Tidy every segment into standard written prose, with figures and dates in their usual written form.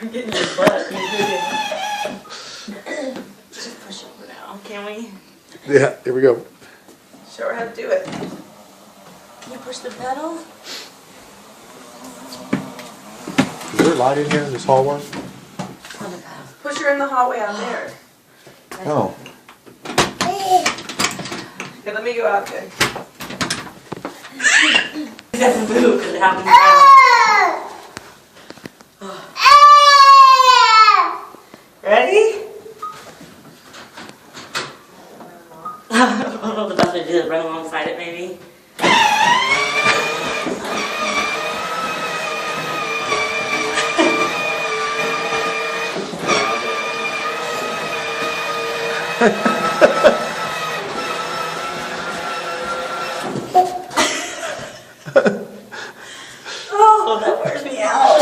We're getting your butt. Just push over now, can we? Yeah, here we go. Show her how to do it. Can you push the pedal? Is there a light in here in this hallway? On the pedal. Push her in the hallway out there. Oh. Okay, let me go out there. It doesn't move because it happens now. Ready? I don't know the best way to do it. Run alongside it, maybe. Oh, that wears me out.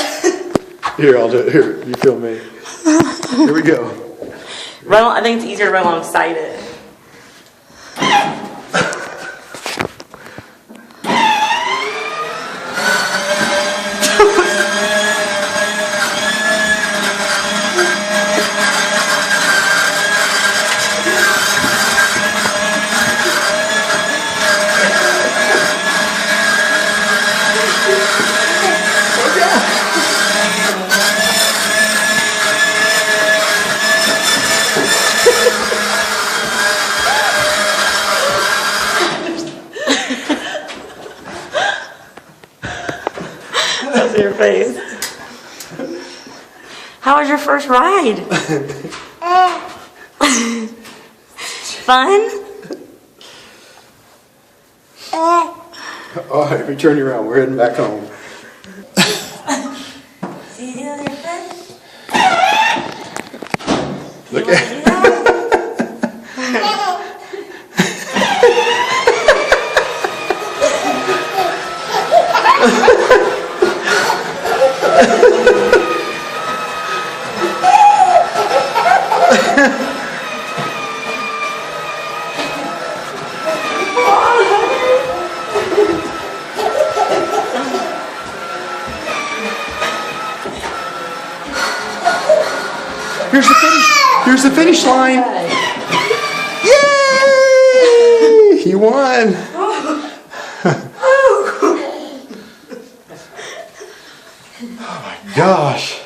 Here, I'll do it. Here, you film me. Here we go. I think it's easier to run alongside it. That's your face. How was your first ride? Fun? All right, let me turn you around. We're heading back home. See you doing your thing? Look at Here's the finish. Here's the finish line. Yay! You won. Oh my gosh.